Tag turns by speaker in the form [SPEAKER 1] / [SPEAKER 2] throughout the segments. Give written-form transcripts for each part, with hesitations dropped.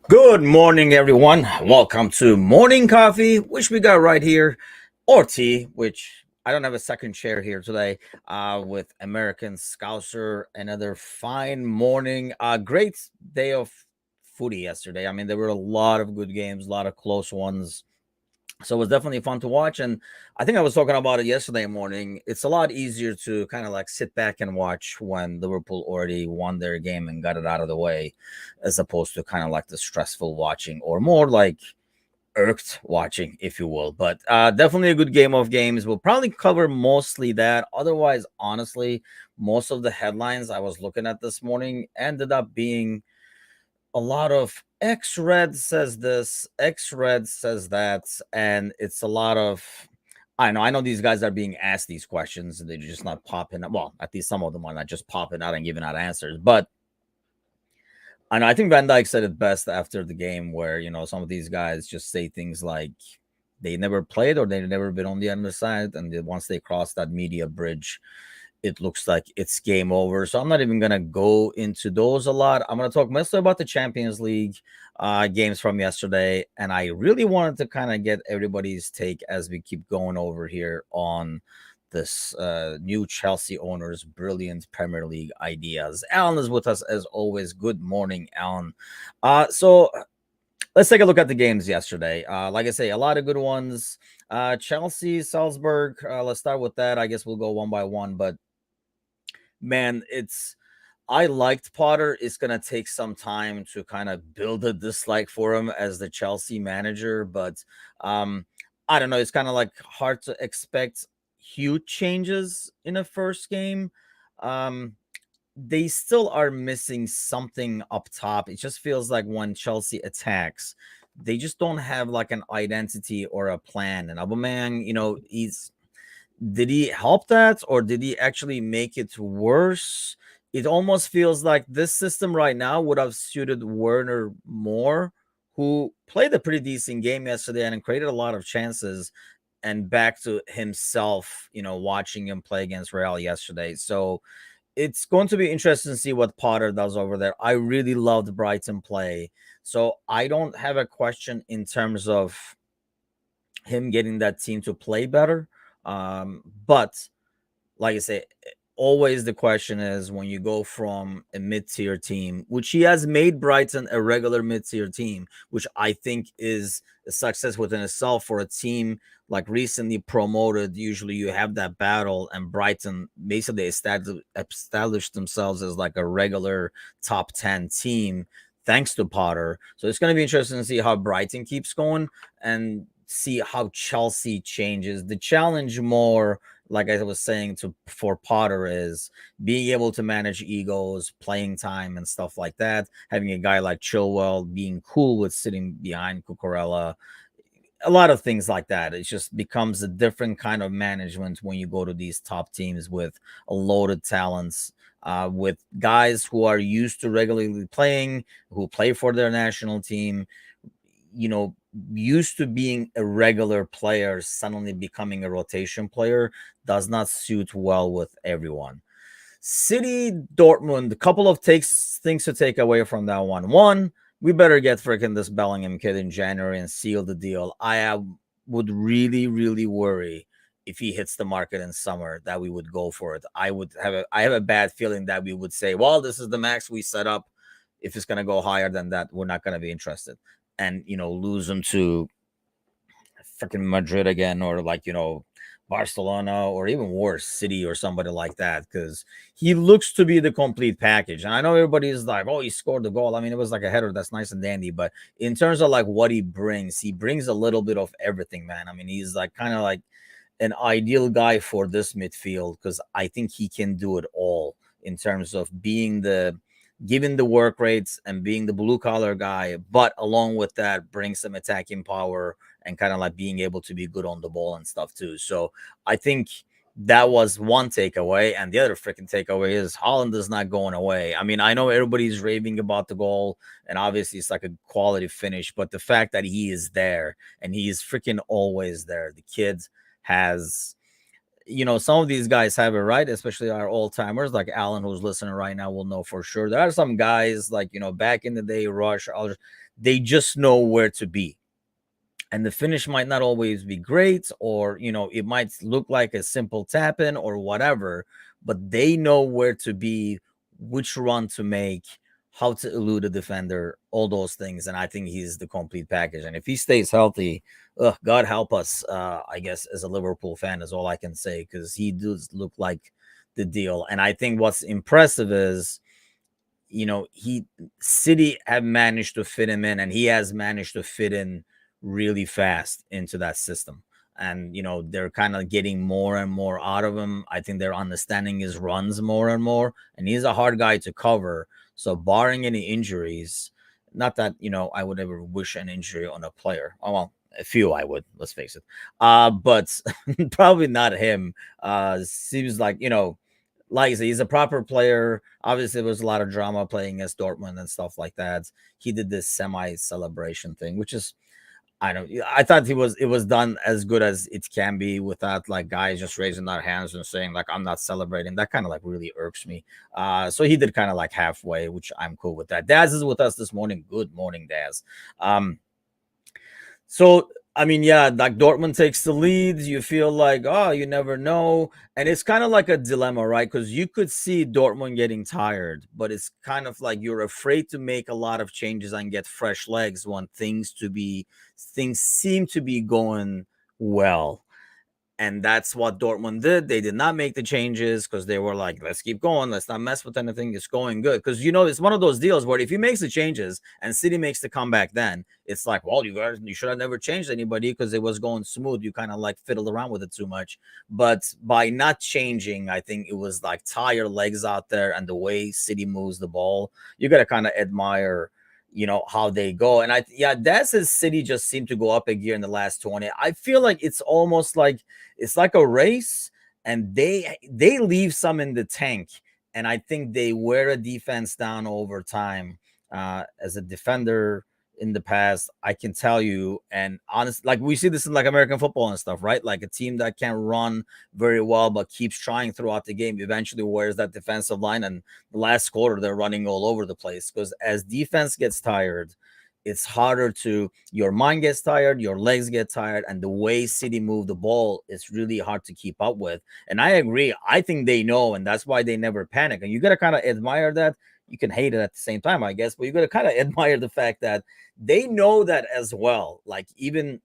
[SPEAKER 1] Good morning, everyone. Welcome to Morning Coffee, which we got right here, or tea, which I don't have a second chair here today, with American Scouser. Another fine morning. Great day of footy yesterday. I mean, there were a lot of good games, a lot of close ones. So it was definitely fun to watch. And I think I was talking about it yesterday morning. It's a lot easier to kind of like sit back and watch when Liverpool already won their game and got it out of the way, as opposed to kind of like the stressful watching or more like irked watching, if you will. But definitely a good game of games. We'll probably cover mostly that. Otherwise, honestly, most of the headlines I was looking at this morning ended up being a lot of X red says this, X red says that, and it's a lot of. I know these guys are being asked these questions and they're just not popping up. Well, at least some of them are not just popping out and giving out answers. But I think Van Dyke said it best after the game, where some of these guys just say things like they never played or they've never been on the other side, and once they cross that media bridge, it looks like it's game over. So I'm not even gonna go into those a lot. I'm gonna talk mostly about the Champions League games from yesterday, and I really wanted to kind of get everybody's take as we keep going over here on this new Chelsea owner's brilliant Premier League ideas. Alan is with us as always. Good morning, Alan. So let's take a look at the games yesterday. Like I say, a lot of good ones. Chelsea, Salzburg. Let's start with that. I guess we'll go one by one, but man, I liked Potter. It's gonna take some time to kind of build a dislike for him as the Chelsea manager, but um, I don't know. It's kind of like hard to expect huge changes in a first game. Um, they still are missing something up top. It just feels like when Chelsea attacks, they just don't have like an identity or a plan. And Aubameyang, he's did he help that or did he actually make it worse? It almost feels like this system right now would have suited Werner more, who played a pretty decent game yesterday and created a lot of chances, and back to himself, watching him play against Real yesterday. So it's going to be interesting to see what Potter does over there. I really loved Brighton play. So I don't have a question in terms of him getting that team to play better. But like I say, always the question is when you go from a mid-tier team, which he has made Brighton a regular mid-tier team, which I think is a success within itself for a team like recently promoted. Usually you have that battle, and Brighton basically established themselves as like a regular top 10 team thanks to Potter. So it's going to be interesting to see how Brighton keeps going and see how Chelsea changes. The challenge more, like I was saying, to for Potter is being able to manage egos, playing time, and stuff like that. Having a guy like Chilwell being cool with sitting behind Cucurella, a lot of things like that. It just becomes a different kind of management when you go to these top teams with a loaded talents. With guys who are used to regularly playing, who play for their national team, you know, used to being a regular player, suddenly becoming a rotation player does not suit well with everyone. City, Dortmund, a couple of things to take away from that one. One, we better get freaking this Bellingham kid in January and seal the deal. Would really, really worry if he hits the market in summer that we would go for it. I have a bad feeling that we would say, well, this is the max we set up. If it's gonna go higher than that, we're not gonna be interested. And lose him to freaking Madrid again, or like Barcelona, or even worse, City or somebody like that, because he looks to be the complete package. And I know everybody's like, oh, he scored the goal. I mean, it was like a header, that's nice and dandy, but in terms of like what he brings a little bit of everything, man. I mean, he's like kind of like an ideal guy for this midfield, because I think he can do it all in terms of being the giving the work rates and being the blue collar guy, but along with that, bring some attacking power and kind of like being able to be good on the ball and stuff too. So I think that was one takeaway. And the other freaking takeaway is Holland is not going away. I mean, I know everybody's raving about the goal, and obviously it's like a quality finish, but the fact that he is there and he is freaking always there, the kid has some of these guys have it right, especially our old timers like Alan, who's listening right now, will know for sure. There are some guys like, back in the day, Rush, they just know where to be. And the finish might not always be great, or, it might look like a simple tap in or whatever, but they know where to be, which run to make, how to elude a defender, all those things. And I think he's the complete package. And if he stays healthy, God help us, I guess, as a Liverpool fan, is all I can say, because he does look like the deal. And I think what's impressive is, he City have managed to fit him in, and he has managed to fit in really fast into that system. And they're kind of getting more and more out of him. I think they're understanding his runs more and more, and he's a hard guy to cover. So barring any injuries, not that I would ever wish an injury on a player. Oh well, a few I would, let's face it. But probably not him. Seems like, like I said, he's a proper player. Obviously, there was a lot of drama playing against Dortmund and stuff like that. He did this semi-celebration thing, which is, I don't. I thought it was done as good as it can be, without like guys just raising their hands and saying like, "I'm not celebrating." That kind of like really irks me. So he did kind of like halfway, which I'm cool with that. Daz is with us this morning. Good morning, Daz. So I mean, yeah, like Dortmund takes the lead. You feel like, oh, you never know. And it's kind of like a dilemma, right? Because you could see Dortmund getting tired, but it's kind of like you're afraid to make a lot of changes and get fresh legs when things seem to be going well. And that's what Dortmund did. They did not make the changes because they were like, let's keep going. Let's not mess with anything. It's going good. Because, it's one of those deals where if he makes the changes and City makes the comeback, then it's like, well, you should have never changed anybody because it was going smooth. You kind of like fiddled around with it too much. But by not changing, I think it was like tired legs out there, and the way City moves the ball, you got to kind of admire how they go. And that's his City just seemed to go up a gear in the last 20. I feel like it's almost like it's like a race, and they leave some in the tank, and I think they wear a defense down over time. As a defender in the past, I can tell you, and honest, like we see this in like American football and stuff, right? Like a team that can run very well but keeps trying throughout the game eventually wears that defensive line, and the last quarter they're running all over the place, because as defense gets tired, it's harder to, your mind gets tired, your legs get tired, and the way City move the ball is really hard to keep up with. And I agree, I think they know, and that's why they never panic. And you got to kind of admire that. You can hate it at the same time, I guess, but you got to kind of admire the fact that they know that as well. Like, even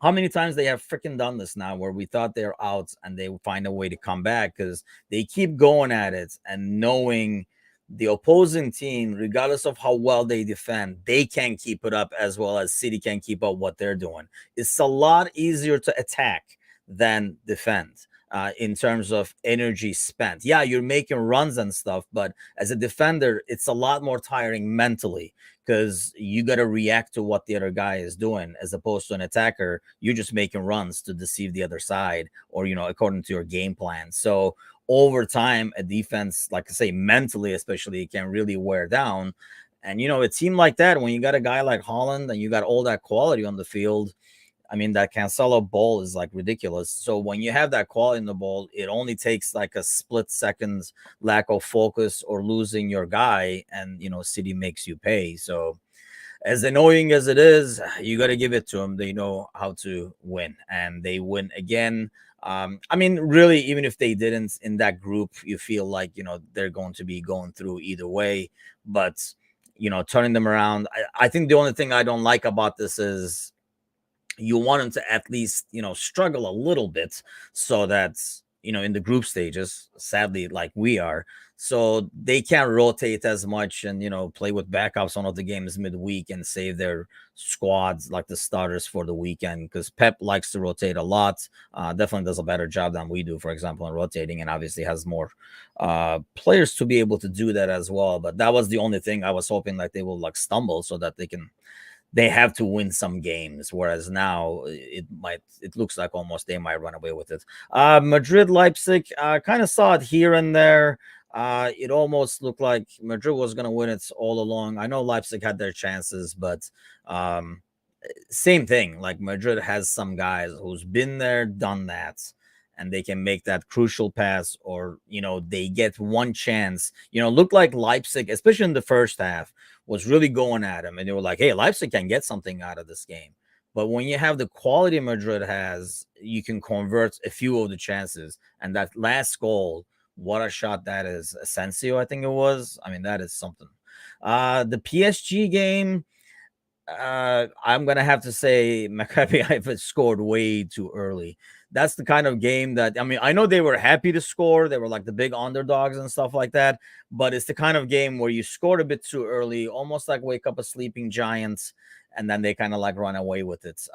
[SPEAKER 1] how many times they have freaking done this now where we thought they're out and they will find a way to come back, because they keep going at it and knowing the opposing team, regardless of how well they defend, they can't keep it up as well as City can keep up what they're doing. It's a lot easier to attack than defend. In terms of energy spent, yeah, you're making runs and stuff, but as a defender, it's a lot more tiring mentally, because you got to react to what the other guy is doing, as opposed to an attacker, you're just making runs to deceive the other side, or according to your game plan. So over time, a defense, like I say, mentally especially, can really wear down. And a team like that, when you got a guy like Holland and you got all that quality on the field, I mean, that Cancelo ball is like ridiculous. So when you have that quality in the ball, it only takes like a split second lack of focus or losing your guy, and City makes you pay. So as annoying as it is, you got to give it to them. They know how to win, and they win again. I mean, really, even if they didn't in that group, you feel like they're going to be going through either way. But turning them around, I think the only thing I don't like about this is you want them to at least struggle a little bit, so that in the group stages, sadly, like we are, so they can't rotate as much and play with backups on other games midweek and save their squads, like the starters, for the weekend, because Pep likes to rotate a lot. Definitely does a better job than we do, for example, in rotating, and obviously has more players to be able to do that as well. But that was the only thing I was hoping, like they will like stumble, so that they have to win some games, whereas now it looks like almost they might run away with it. Madrid, Leipzig, kind of saw it here and there. It almost looked like Madrid was going to win it all along. I know Leipzig had their chances, but same thing. Like, Madrid has some guys who's been there, done that, and they can make that crucial pass, or they get one chance. Looked like Leipzig, especially in the first half, was really going at them, and they were like, hey, Leipzig can get something out of this game. But when you have the quality Madrid has, you can convert a few of the chances. And that last goal, what a shot that is. Asensio, I think it was. I mean, that is something. The PSG game, I'm gonna have to say Maccabi Haifa scored way too early. That's the kind of game that, I mean, I know they were happy to score. They were like the big underdogs and stuff like that. But it's the kind of game where you scored a bit too early, almost like wake up a sleeping giant, and then they kind of like run away with it.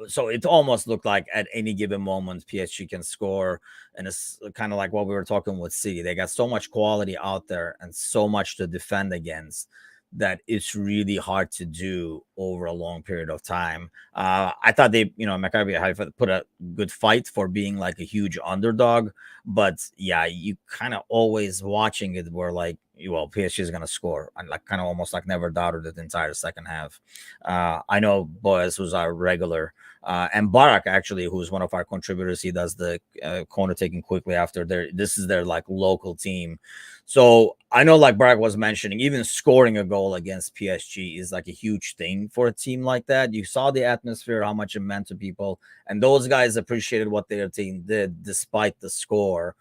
[SPEAKER 1] So it almost looked like at any given moment PSG can score, and it's kind of like what we were talking with City. They got so much quality out there and so much to defend against that it's really hard to do over a long period of time. I thought Maccabi Haifa put a good fight for being like a huge underdog, but yeah, you kind of always watching it where like, well, PSG is gonna score, and like kind of almost like never doubted it the entire second half. I know Boaz, who's our regular, and Barak actually, who's one of our contributors. He does the corner taking quickly after this is their like local team. So I know, like Barak was mentioning, even scoring a goal against PSG is like a huge thing for a team like that. You saw the atmosphere, how much it meant to people, and those guys appreciated what their team did despite the score.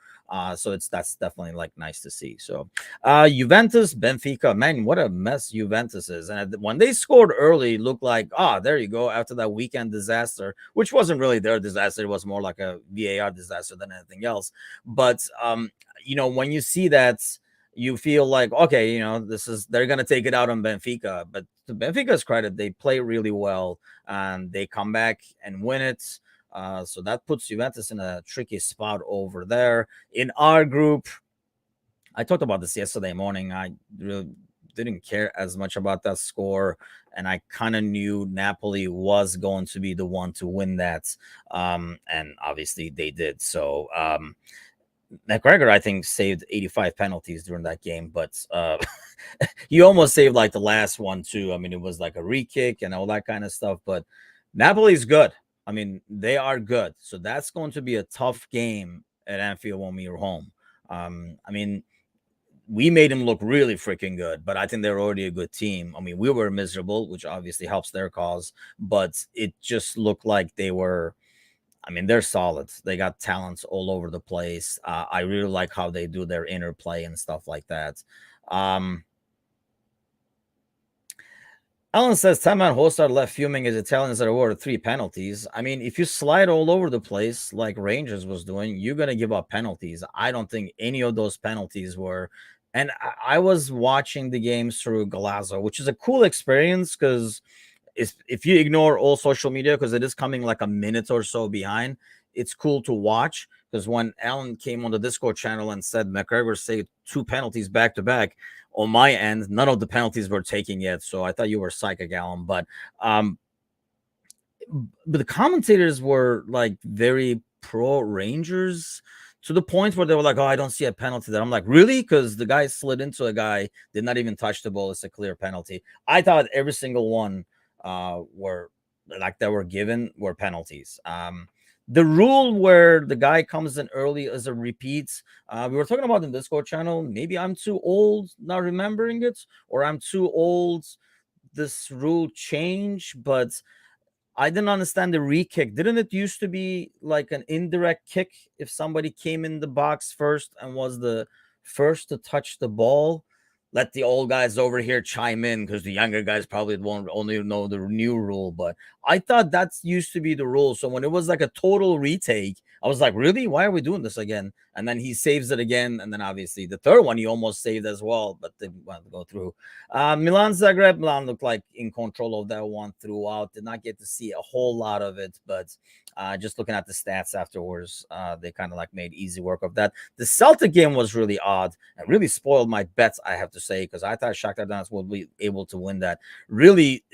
[SPEAKER 1] So that's definitely like nice to see. So Juventus, Benfica, man, what a mess Juventus is. And when they scored early, it looked like, there you go, after that weekend disaster, which wasn't really their disaster. It was more like a VAR disaster than anything else. But when you see that, you feel like, okay, they're gonna take it out on Benfica. But to Benfica's credit, they play really well and they come back and win it. So that puts Juventus in a tricky spot over there. In our group, I talked about this yesterday morning. I really didn't care as much about that score, and I kind of knew Napoli was going to be the one to win that. And obviously they did. So McGregor, I think, saved 85 penalties during that game, but he almost saved like the last one too. I mean, it was like a re-kick and all that kind of stuff, but Napoli's good. I mean, they are good. So that's going to be a tough game at Anfield when we are home. I mean, we made them look really freaking good, but I think they're already a good team. I mean, we were miserable, which obviously helps their cause, but it just looked like they were. I mean, they're solid. They got talents all over the place. I really like how they do their interplay and stuff like that. Alan says, Taman Hostar left fuming as Italians are awarded 3 penalties. I mean, if you slide all over the place like Rangers was doing, you're going to give up penalties. I don't think any of those penalties were. And I was watching the games through Galazzo, which is a cool experience because if you ignore all social media, because it is coming like a minute or so behind, it's cool to watch. Because when Alan came on the Discord channel and said McGregor saved 2 penalties back to back, on my end, none of the penalties were taken yet. So I thought you were psychic, Alan. But the commentators were like very pro Rangers to the point where they were like, oh, I don't see a penalty there. I'm like, really? Because the guy slid into a guy, did not even touch the ball. It's a clear penalty. I thought every single one were like that were given were penalties. The rule where the guy comes in early as a repeat, we were talking about in the Discord channel. Maybe I'm too old not remembering it, or I'm too old. This rule changed, but I didn't understand the re-kick. Didn't it used to be like an indirect kick if somebody came in the box first and was the first to touch the ball? Let the old guys over here chime in because the younger guys probably won't only know the new rule. But I thought that used to be the rule. So when it was like a total retake, I was like, really? Why are we doing this again? And then he saves it again. And then obviously the third one he almost saved as well, but didn't want to go through. Milan Zagreb, Milan looked like in control of that one throughout. Did not get to see a whole lot of it, but just looking at the stats afterwards, they kind of like made easy work of that. The Celtic game was really odd and really spoiled my bets, I have to say, because I thought Shakhtar Donetsk would be able to win that. Really,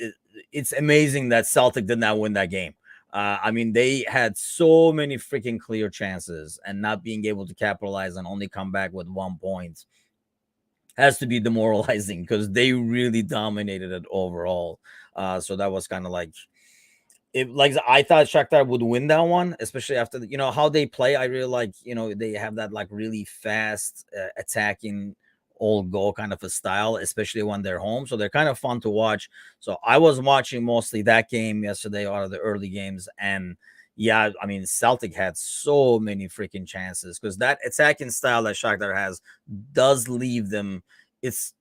[SPEAKER 1] it's amazing that Celtic did not win that game. I mean, they had so many freaking clear chances, and not being able to capitalize and only come back with 1 point has to be demoralizing because they really dominated it overall. So that was kind of like it like I thought Shakhtar would win that one, especially after how they play. I really like they have that like really fast attacking old goal kind of a style, especially when they're home. So they're kind of fun to watch. So I was watching mostly that game yesterday, out of the early games, and yeah, I mean Celtic had so many freaking chances because that attacking style that Shakhtar has does leave them. It's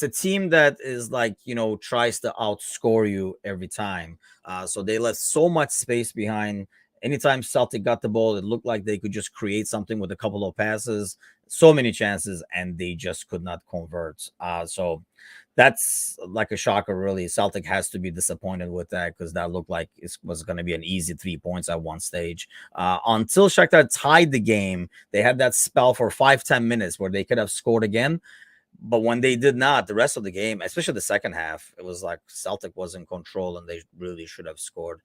[SPEAKER 1] a team that is like tries to outscore you every time. So they left so much space behind. Anytime Celtic got the ball, it looked like they could just create something with a couple of passes. So many chances, and they just could not convert. So that's like a shocker, really. Celtic has to be disappointed with that because that looked like it was going to be an easy 3 points at one stage. Until Shakhtar tied the game, they had that spell for 5-10 minutes where they could have scored again. But when they did not, the rest of the game, especially the second half, it was like Celtic was in control and they really should have scored.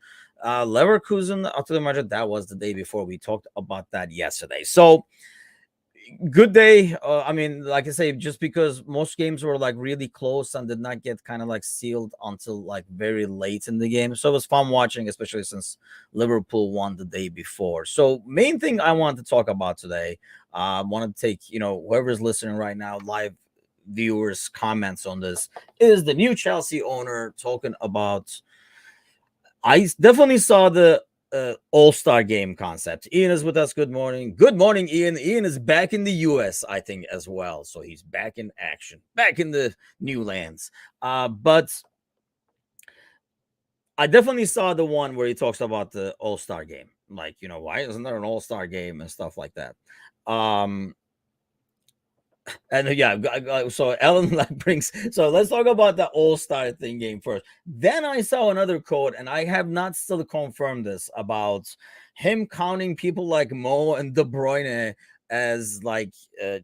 [SPEAKER 1] Leverkusen, after the Madrid, that was the day before. We talked about that yesterday. So good day. I mean, like I say, just because most games were like really close and did not get kind of like sealed until like very late in the game. So it was fun watching, especially since Liverpool won the day before. So main thing I wanted to talk about today, I want to take, whoever's listening right now, live viewers' comments on this, is the new Chelsea owner talking about. I definitely saw the all-star game concept. Ian is with us. Good morning. Good morning, Ian. Ian is back in the US, I think, as well. So he's back in action, back in the new lands. But I definitely saw the one where he talks about the all-star game. Like, why isn't there an all-star game and stuff like that? And yeah, so Ellen like brings. So let's talk about the All Star thing game first. Then I saw another quote, and I have not still confirmed this about him counting people like Mo and De Bruyne as like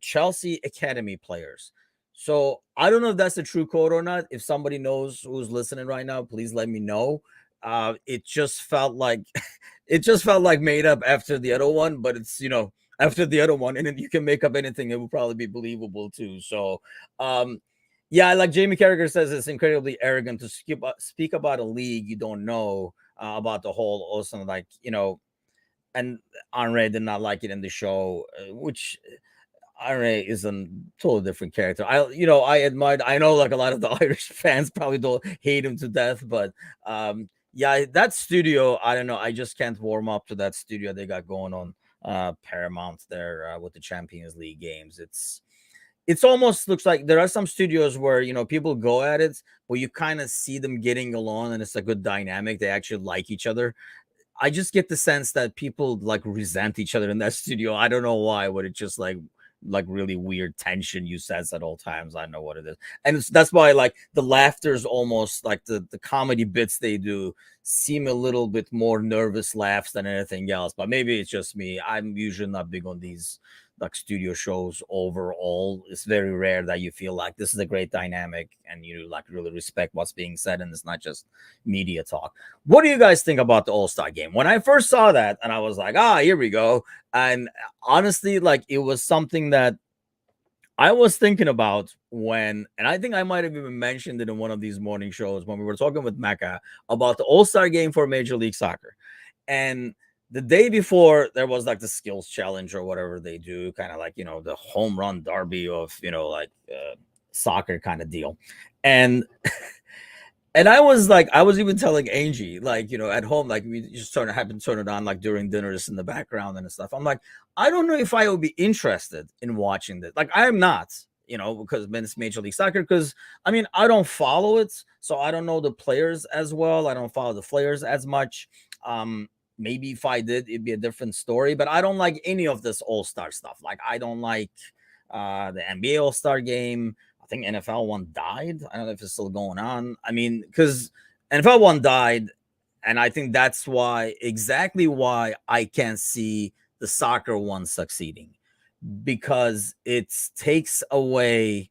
[SPEAKER 1] Chelsea academy players. So I don't know if that's a true quote or not. If somebody knows who's listening right now, please let me know. It just felt like it just felt like made up after the other one, but it's after the other one, and then you can make up anything. It will probably be believable too. So, yeah, like Jamie Carragher says, it's incredibly arrogant to speak about a league you don't know about the whole. Also, like and Henri did not like it in the show, which Henri is a totally different character. I admired. I know like a lot of the Irish fans probably don't hate him to death, but yeah, that studio, I don't know. I just can't warm up to that studio they got going on Paramount there with the Champions League games. It's almost looks like there are some studios where people go at it, but you kind of see them getting along and it's a good dynamic. They actually like each other. I just get the sense that people like resent each other in that studio. I don't know why, but it's just like really weird tension you sense at all times. I don't know what it is. And that's why like the laughter is almost like the comedy bits they do seem a little bit more nervous laughs than anything else. But maybe it's just me. I'm usually not big on these like studio shows overall. It's very rare that you feel like this is a great dynamic and you like really respect what's being said and it's not just media talk. What do you guys think about the All-Star game? When I first saw that and I was like, here we go. And honestly, like it was something that I was thinking about and I think I might have even mentioned it in one of these morning shows when we were talking with Mecca about the All-Star game for Major League Soccer. And the day before, there was like the skills challenge or whatever they do, kind of like, the home run derby of, soccer kind of deal. And and I was even telling Angie, like, at home, like we just happened to turn it on like during dinners in the background and stuff. I'm like, I don't know if I would be interested in watching this. Like, I am not, because it's Major League Soccer. Because I mean, I don't follow it, so I don't know the players as well. I don't follow the players as much. Maybe if I did, it'd be a different story. But I don't like any of this All-Star stuff. Like, I don't like the NBA All-Star game. I think NFL one died. I don't know if it's still going on. I mean, because NFL one died, and I think that's exactly why I can't see the soccer one succeeding, because it takes away.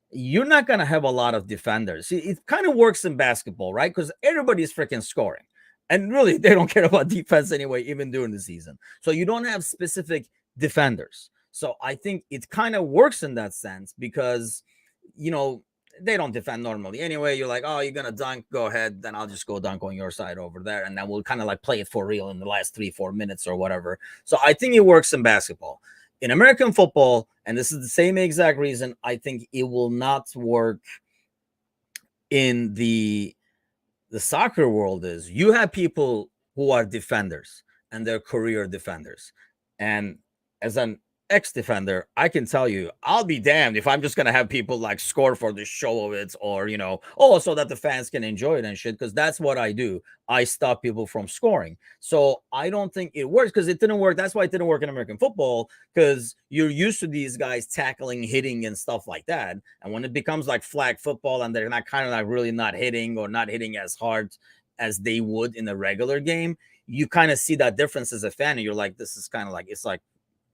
[SPEAKER 1] You're not gonna have a lot of defenders. It kind of works in basketball, right? Because everybody's freaking scoring, and really they don't care about defense anyway, even during the season. So you don't have specific defenders. So I think it kind of works in that sense because you know they don't defend normally anyway. You're like, oh, you're gonna dunk, go ahead, then I'll just go dunk on your side over there, and then we'll kind of like play it for real in the last 3-4 minutes or whatever. So I think it works in basketball. In American football, and this is the same exact reason, I think it will not work in the soccer world. Is you have people who are defenders and they're career defenders, and as an ex-defender, I can tell you, I'll be damned if I'm just gonna have people like score for the show of it, or oh, so that the fans can enjoy it and shit. Because that's what I do. I stop people from scoring. So I don't think it works, because it didn't work. That's why it didn't work in American football, because you're used to these guys tackling, hitting, and stuff like that. And when it becomes like flag football and they're not kind of like really not hitting, or not hitting as hard as they would in a regular game, you kind of see that difference as a fan, and you're like, this is kind of like, it's like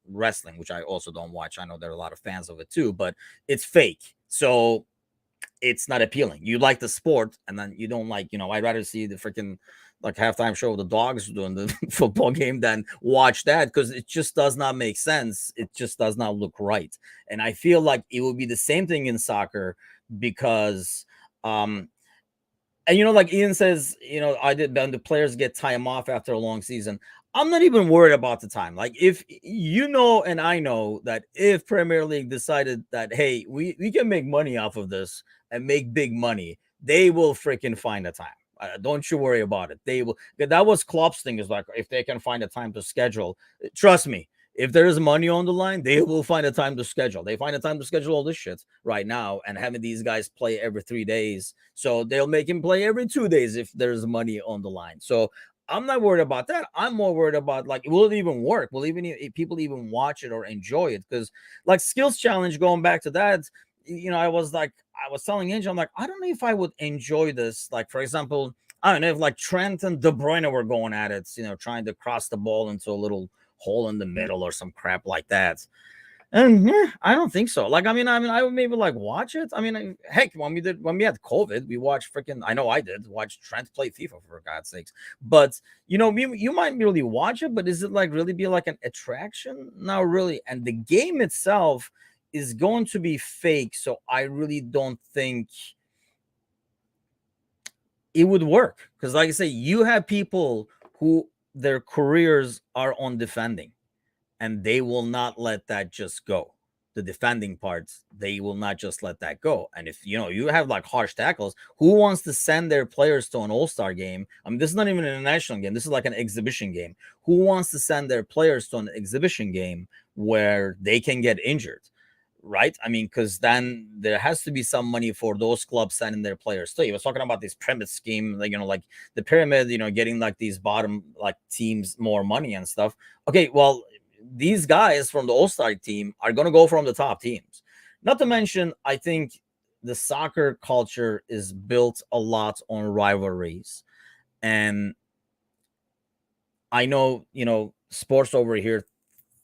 [SPEAKER 1] wrestling, which I also don't watch. I know there are a lot of fans of it too, but it's fake. So it's not appealing. You like the sport, and then you don't like, I'd rather see the freaking like halftime show of the dogs doing the football game than watch that, because it just does not make sense. It just does not look right. And I feel like it would be the same thing in soccer, because and like Ian says, I did, when the players get time off after a long season, I'm not even worried about the time. Like, if and I know that if Premier League decided that, hey, we can make money off of this and make big money, they will freaking find a time. Don't you worry about it. They will. That was Klopp's thing, is like, if they can find a time to schedule, trust me, if there is money on the line, they will find a time to schedule. They find a time to schedule all this shit right now, and having these guys play every 3 days. So they'll make him play every 2 days if there's money on the line. So I'm not worried about that. I'm more worried about, like, will it even work? Will even people even watch it or enjoy it? Because like skills challenge, going back to that, I was telling Angel, I'm like, I don't know if I would enjoy this. Like, for example, I don't know if like Trent and De Bruyne were going at it, trying to cross the ball into a little hole in the middle or some crap like that. And I don't think so. Like, I mean, I would maybe like watch it. I mean, heck, when we had COVID, we watched freaking, I know I did watch Trent play FIFA, for God's sakes. But you might really watch it, but is it like really be like an attraction? No, really. And the game itself is going to be fake, so I really don't think it would work. Because like I say, you have people who their careers are on defending, and they will not let that just go. The defending parts, they will not just let that go. And if you have like harsh tackles, who wants to send their players to an all-star game? I mean, this is not even an international game. This is like an exhibition game. Who wants to send their players to an exhibition game where they can get injured? Right? I mean, because then there has to be some money for those clubs sending their players too. He was talking about this pyramid scheme, like, like the pyramid, getting like these bottom like teams more money and stuff. Okay, well, these guys from the all-star team are going to go from the top teams. Not to mention, I think the soccer culture is built a lot on rivalries. And I know, sports over here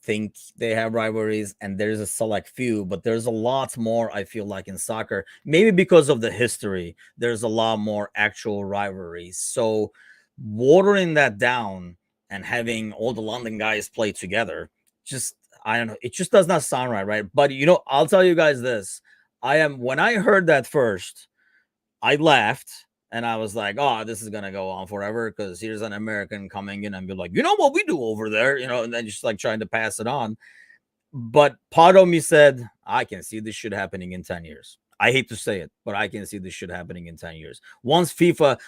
[SPEAKER 1] think they have rivalries, and there's a select few, but there's a lot more, I feel like, in soccer, maybe because of the history. There's a lot more actual rivalries. So watering that down and having all the London guys play together, just, I don't know, it just does not sound right? But I'll tell you guys this. When I heard that first, I laughed. And I was like, oh, this is going to go on forever, because here's an American coming in and be like, what we do over there, and then just like trying to pass it on. But part of me said, I can see this shit happening in 10 years. I hate to say it, but I can see this shit happening in 10 years. Once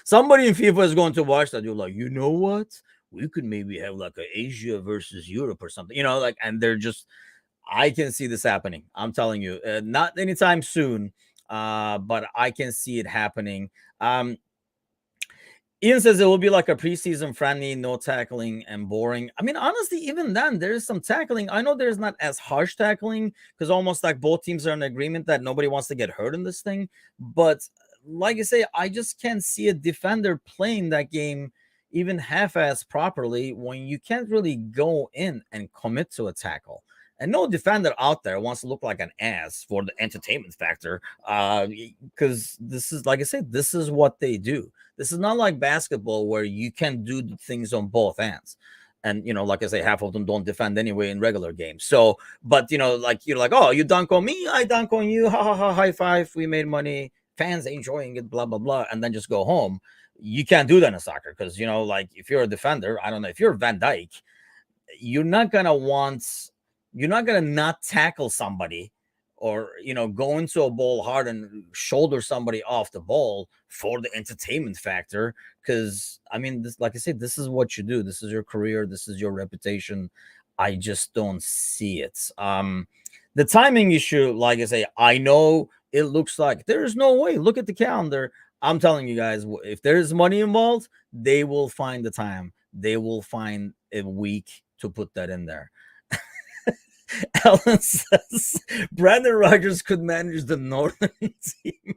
[SPEAKER 1] somebody in FIFA is going to watch that, you're like, what? We could maybe have like a Asia versus Europe or something, and they're just, I can see this happening. I'm telling you, not anytime soon. But I can see it happening. Ian says it will be like a preseason friendly, no tackling and boring. I mean, honestly, even then, there is some tackling. I know there's not as harsh tackling, because almost like both teams are in agreement that nobody wants to get hurt in this thing. But like I say, I just can't see a defender playing that game even half-ass properly when you can't really go in and commit to a tackle. And no defender out there wants to look like an ass for the entertainment factor, because this is, like I said, this is what they do. This is not like basketball where you can do things on both ends. And, like I say, half of them don't defend anyway in regular games. So, but, like, you're like, oh, you dunk on me, I dunk on you. Ha, ha, ha, high five. We made money. fans enjoying it, blah blah blah, and then just go home. You can't do that in soccer because like if you're a defender, I don't know, if you're Van Dyke, you're not gonna want, you're not gonna not tackle somebody or go into a ball hard and shoulder somebody off the ball for the entertainment factor. Because I mean, this, like I said, this is what you do. This is your career. This is your reputation. I just don't see it. The timing issue, like I say, I know it looks like there's no way. Look at the calendar. I'm telling you guys, if there's money involved, they will find the time. They will find a week to put that in there. Alan says Brandon Rogers could manage the Northern team.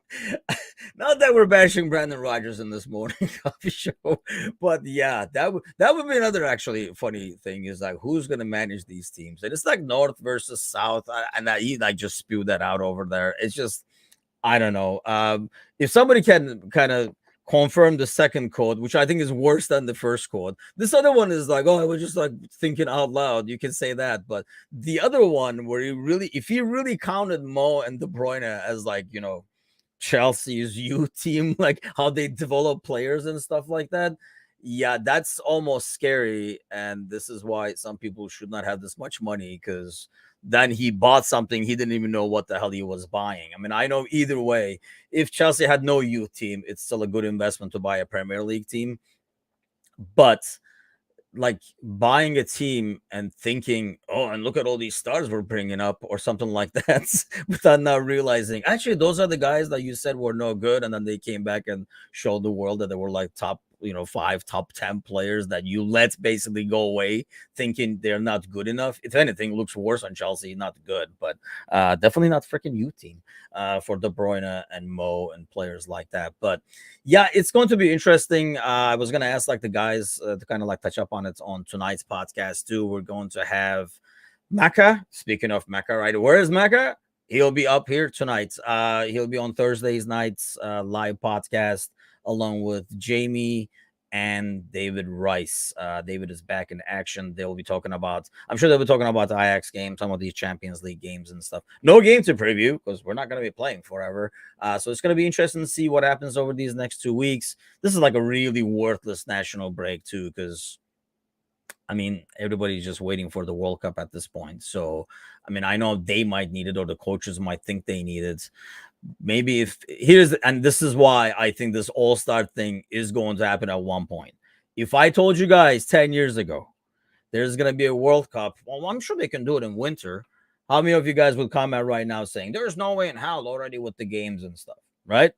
[SPEAKER 1] Not that we're bashing Brandon Rogers in this morning coffee show, but yeah, that would be another actually funny thing is like who's gonna manage these teams, and it's like North versus South, and he like just spewed that out over there. It's just I don't know. If somebody can kind of confirm the second code, which I think is worse than the first code. This other one is like, oh, I was just like thinking out loud. You can say that, but the other one where if he really counted Mo and De Bruyne as like Chelsea's youth team, like how they develop players and stuff like that. Yeah, that's almost scary. And this is why some people should not have this much money because then he bought something he didn't even know what the hell he was buying. I mean, I know either way, if Chelsea had no youth team, it's still a good investment to buy a Premier League team. But like buying a team and thinking, oh, and look at all these stars we're bringing up or something like that, without not realizing, actually, those are the guys that you said were no good. And then they came back and showed the world that they were like top, 5, top 10 players that you let basically go away thinking they're not good enough. If anything, looks worse on Chelsea, not good, but definitely not freaking youth team for De Bruyne and Mo and players like that. But yeah, it's going to be interesting. I was going to ask like the guys to kind of like touch up on it on tonight's podcast too. We're going to have Maka. Speaking of Maka, right? Where is Maka? He'll be up here tonight. He'll be on Thursday's night's live podcast along with Jamie and David Rice. David is back in action. They'll be talking about, I'm sure they'll be talking about the Ajax game, some of these Champions League games and stuff. No game to preview because we're not going to be playing forever. So it's going to be interesting to see what happens over these next 2 weeks. This is like a really worthless national break too, because I mean, everybody's just waiting for the World Cup at this point. So, I mean, I know they might need it or the coaches might think they need it. Maybe and this is why I think this all-star thing is going to happen at one point. If I told you guys 10 years ago there's going to be a World Cup, well, I'm sure they can do it in winter. How many of you guys would comment right now saying there's no way in hell already with the games and stuff, right?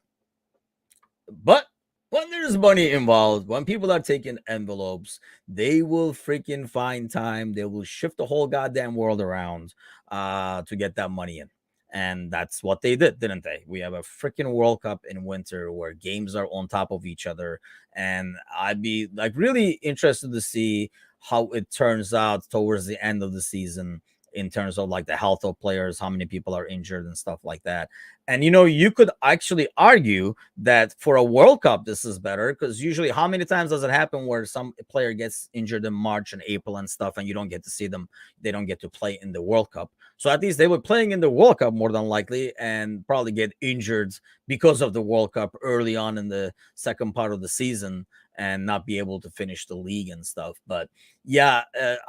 [SPEAKER 1] But when there's money involved, when people are taking envelopes, they will freaking find time. They will shift the whole goddamn world around to get that money in. And that's what they did, didn't they? We have a freaking World Cup in winter where games are on top of each other. And I'd be like really interested to see how it turns out towards the end of the season in terms of like the health of players, how many people are injured and stuff like that. And you could actually argue that for a World Cup, this is better because usually, how many times does it happen where some player gets injured in March and April and stuff, and you don't get to see them? They don't get to play in the World Cup. So at least they were playing in the World Cup more than likely, and probably get injured because of the World Cup early on in the second part of the season and not be able to finish the league and stuff. But yeah,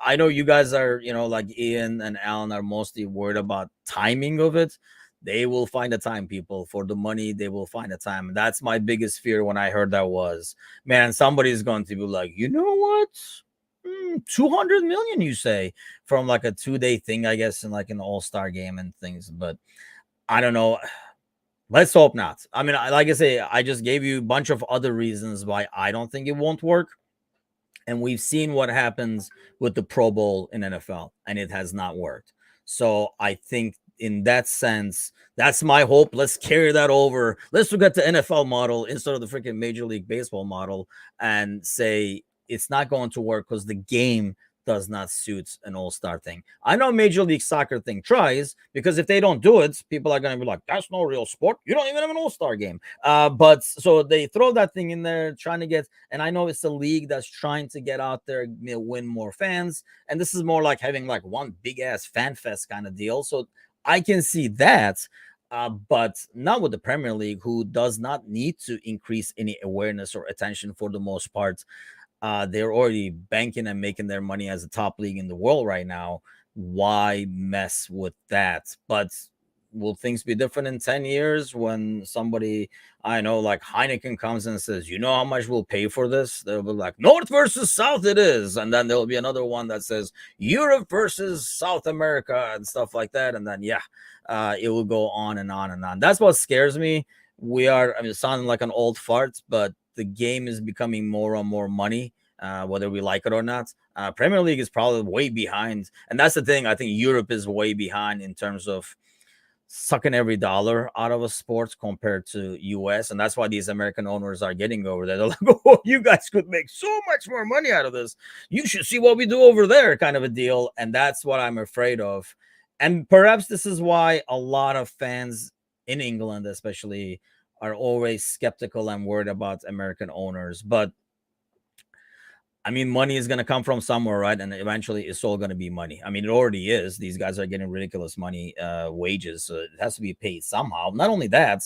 [SPEAKER 1] I know you guys are, like Ian and Alan are mostly worried about timing of it. They will find a time, people, for the money. They will find a time. That's my biggest fear when I heard that was, man, somebody's going to be like, you know what? 200 million, you say, from like a 2-day thing, I guess, in like an all-star game and things. But I don't know. Let's hope not. I mean, like I say, I just gave you a bunch of other reasons why I don't think it won't work. And we've seen what happens with the Pro Bowl in NFL, and it has not worked. So I think in that sense, that's my hope. Let's carry that over. Let's look at the NFL model instead of the freaking Major League Baseball model and say it's not going to work because the game does not suit an all-star thing. I know Major League Soccer thing tries, because if they don't do it, people are going to be like, that's no real sport. You don't even have an all-star game. But so they throw that thing in there trying to get, and I know it's a league that's trying to get out there, win more fans. And this is more like having like one big ass fan fest kind of deal. So I can see that. but not with the Premier League, who does not need to increase any awareness or attention for the most part. They're already banking and making their money as a top league in the world right now. Why mess with that? But will things be different in 10 years when somebody, I know, like Heineken comes and says, you know how much we'll pay for this? They'll be like, North versus South it is. And then there'll be another one that says Europe versus South America and stuff like that. And then, yeah, it will go on and on and on. That's what scares me. I mean, it sounding like an old fart, but the game is becoming more and more money, whether we like it or not. Premier League is probably way behind. And that's the thing. I think Europe is way behind in terms of sucking every dollar out of a sport compared to US. And that's why these American owners are getting over there. They're like, oh, you guys could make so much more money out of this. You should see what we do over there, kind of a deal. And that's what I'm afraid of. And perhaps this is why a lot of fans in England, especially, are always skeptical and worried about American owners. But I mean, money is going to come from somewhere, right? And eventually it's all going to be money. I mean, it already is. These guys are getting ridiculous money, wages. So it has to be paid somehow. Not only that,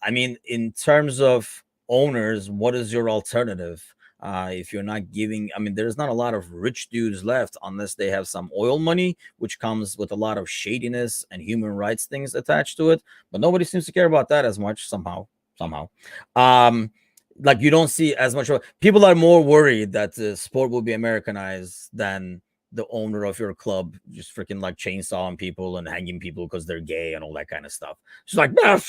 [SPEAKER 1] I mean, in terms of owners, what is your alternative? If you're not giving, I mean, there's not a lot of rich dudes left unless they have some oil money, which comes with a lot of shadiness and human rights things attached to it. But nobody seems to care about that as much somehow. Um, like you don't see as much people are more worried that the sport will be Americanized than the owner of your club just freaking like chainsawing people and hanging people because they're gay and all that kind of stuff. She's like, nah,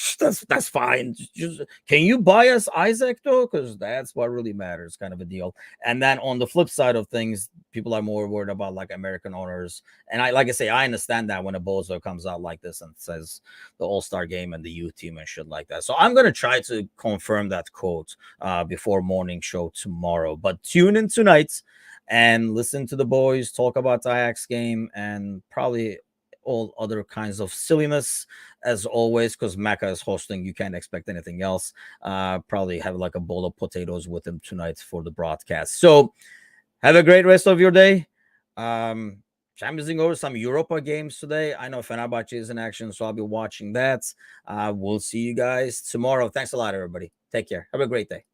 [SPEAKER 1] that's fine. Just can you buy us Isaac though? Because that's what really matters, kind of a deal. And then on the flip side of things, people are more worried about like American owners. And I say, I understand that when a bozo comes out like this and says the All-Star game and the youth team and shit like that. So I'm gonna try to confirm that quote before morning show tomorrow. But tune in tonight and listen to the boys talk about the Ajax game and probably all other kinds of silliness as always, because Mecca is hosting. You can't expect anything else. Probably have like a bowl of potatoes with him tonight for the broadcast. So have a great rest of your day. Champions League over some Europa games today. I know Fenerbahce is in action, so I'll be watching that. We'll see you guys tomorrow. Thanks a lot, everybody. Take care. Have a great day.